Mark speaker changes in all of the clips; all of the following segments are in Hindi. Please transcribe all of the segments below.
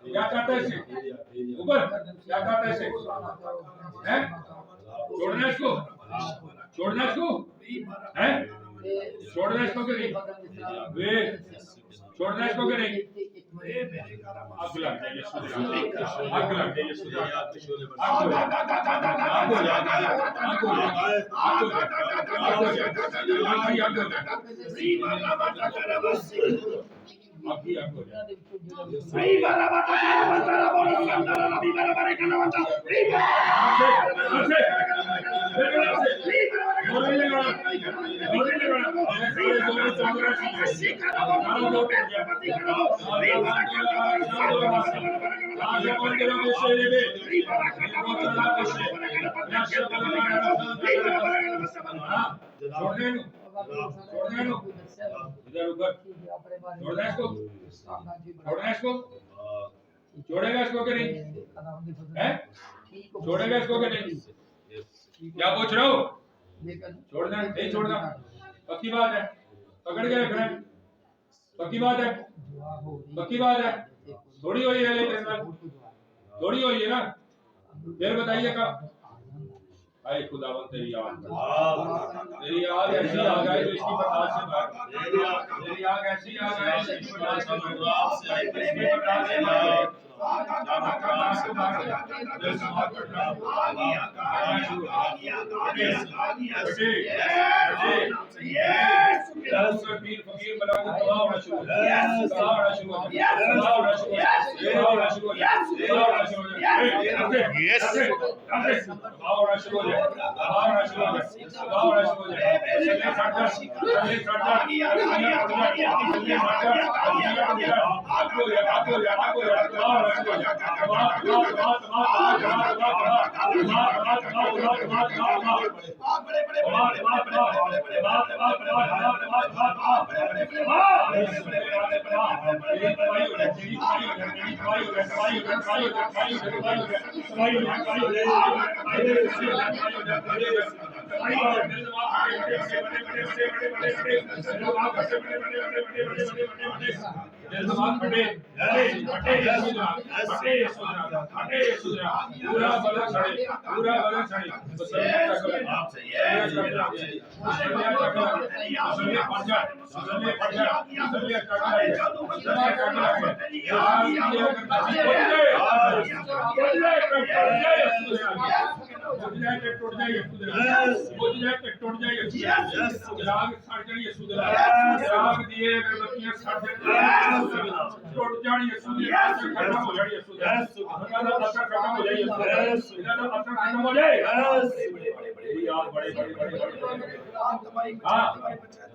Speaker 1: क्या चाहता है इसे ऊपर क्या चाहता है इसे हैं छोड़ना इसको छोड़ना इसको हैं छोड़ना इसको कि नहीं वे छोड़ना इसको कि नहीं आग लग जाएगी आग लग जाएगी अभी आपको सही बराबर इधर ऊपर छोड़ना इसको छोड़ेगा इसको कि नहीं हैं छोड़ेगा इसको कि नहीं क्या पूछ रहे हो छोड़ना नहीं छोड़ना पक्की बात है पकड़ के रखना है पक्की बात है थोड़ी हुई है लेकिन थोड़ी हुई है ना फिर बताइए कब आए खुदावन तेरी याद ऐसी आ गई तो इसकी बर्दाश्त से बाहर तेरी आग ऐसी आ गई इसकी बर्दाश्त से बाहर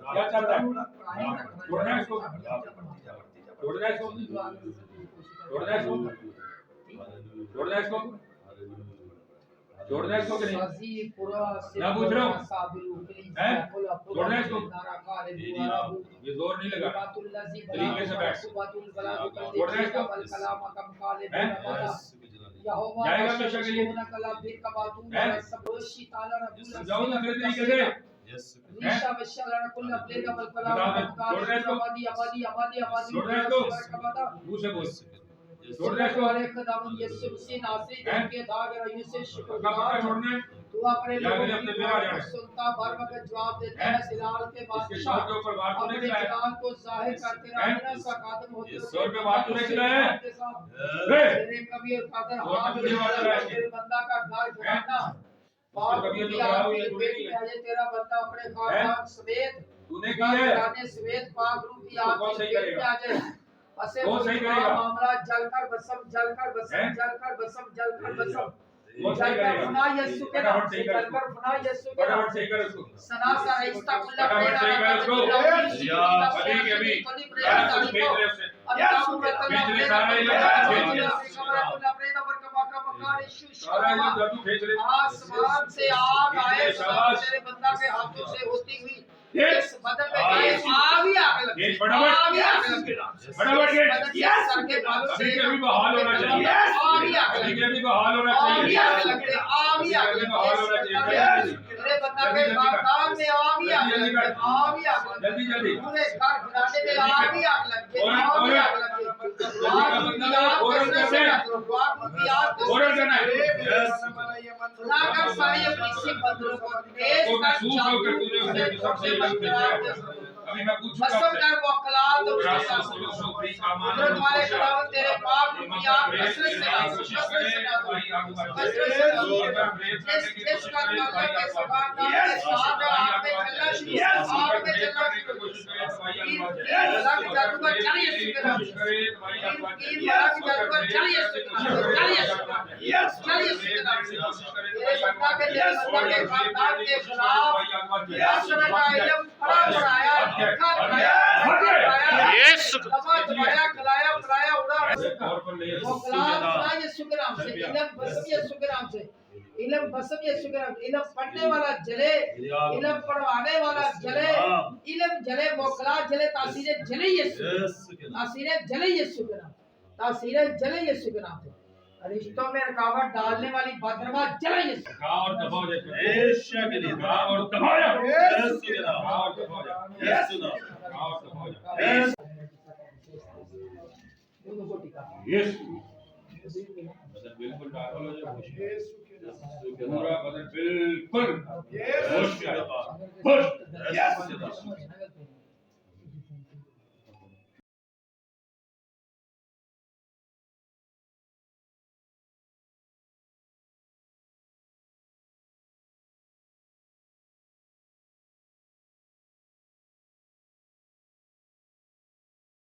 Speaker 1: क्या चल रहा है छोड़ना इसको छोड़ना इसको छोड़ना इसको छोड़ना इसको छोड़ना इसको कि नहीं? ना पूछ रहा हूँ, हैं? छोड़ना इसको? ये जोर नहीं लगा, तरीके से बैठ। छोड़ना इसको? हैं? जाएगा हमेशा के लिए? हैं? समझाओ ना फिर तरीके से। हैं? छोड़ना इसको? छोड़ना इसको? मुँह से बोल। छोड़ना इसको? हैं? कब छोड़ना है?
Speaker 2: तू अपने लोगों की सुनता भर वक्त जवाब देता है सिलाल के बादशाह अपने जलाल को जाहिर करते रहना सकादम होते
Speaker 1: सर पे बात तूने चलाया है?
Speaker 2: तेरे कबीर कादर हाथ तेरे बंदा का घर घराना और
Speaker 1: कबीर तो खराब हुई है, तूने की है।
Speaker 2: तेरा बंदा अपने खानदान समेत
Speaker 1: तूने की है?
Speaker 2: घराने समेत पाक रूह की आग
Speaker 1: कौन सही करेगा?
Speaker 2: आ जाए असे
Speaker 1: कौन सही करेगा?
Speaker 2: मामला जलकर बसम जलकर बसम जलकर बसम जलकर बसम
Speaker 1: कौन सही करेगा?
Speaker 2: फना यस्सु के नाम से जलकर फना यस्सु के नाम
Speaker 1: फटाफट सही कर उसको।
Speaker 2: सना सा इस्ता कुल्ला
Speaker 1: फटाफट सही कर उसको। अभी के अभी सारा कुछ भेज रहे उससे। भेज रहे सारा ये भेज रहे। सारा ये जादू भेज रहे।
Speaker 2: आसमान से आग आए तेरे बंदा के हाथों से होती हुई इस बदन में आग ही आग लगे
Speaker 1: फटाफट फटाफट
Speaker 2: यस सर के बालों से
Speaker 1: अभी बहाल होना चाहिए।
Speaker 2: आग ही आग
Speaker 1: अभी के अभी बहाल होना चाहिए।
Speaker 2: आग ही आग
Speaker 1: बहाल होना चाहिए।
Speaker 2: तेरे बंदा के खानदान में आग ही आग लगे आग ही आग लगे
Speaker 1: जल्दी जल्दी
Speaker 2: पूरे घर घराने में आग ही आग लगे आग ही आग लगे
Speaker 1: और करना है।
Speaker 2: लाकर सारी अपनी सी बंदरों को तेज कर
Speaker 1: सबसे अभी मैं पूछूंगा
Speaker 2: बसम कर वकलात तुम्हारे खुदावंद तेरे पाक की आग कसरत से जिसका ताल्लुक है सुभान के साथ आग में चलना शुरू आग में चलना शुरू जादूगर चलिए जादूगर चलिए तेरे बंदा के खानदान के खिलाफ असर का इल्म पढ़ा पढ़ाया
Speaker 3: यस
Speaker 2: दबाया खिलाया पढ़ाया उड़ा
Speaker 1: और पर ले
Speaker 2: ये सुकराम से इल्म बसम ये सुकराम से इल्म बसम ये सुकराम इल्म पढ़ने वाला जले इल्म पढ़वाने वाला जले इल्म जले मोकला जले तासीरे जले ये तासीरे जले ये सुकराम तासीरे जले ये सुकराम से रिश्तों में रुकावट डालने वाली बदरवा जले ये
Speaker 1: और दबाओ जैसे
Speaker 3: बेशक नहीं
Speaker 1: और दबाओ
Speaker 3: यस
Speaker 1: और दबाओ
Speaker 3: यस
Speaker 1: और दबाओ
Speaker 3: यस
Speaker 1: यस बिल्कुल दाखिल हो जाओ पूरा बदन बिल्कुल होश में होश यस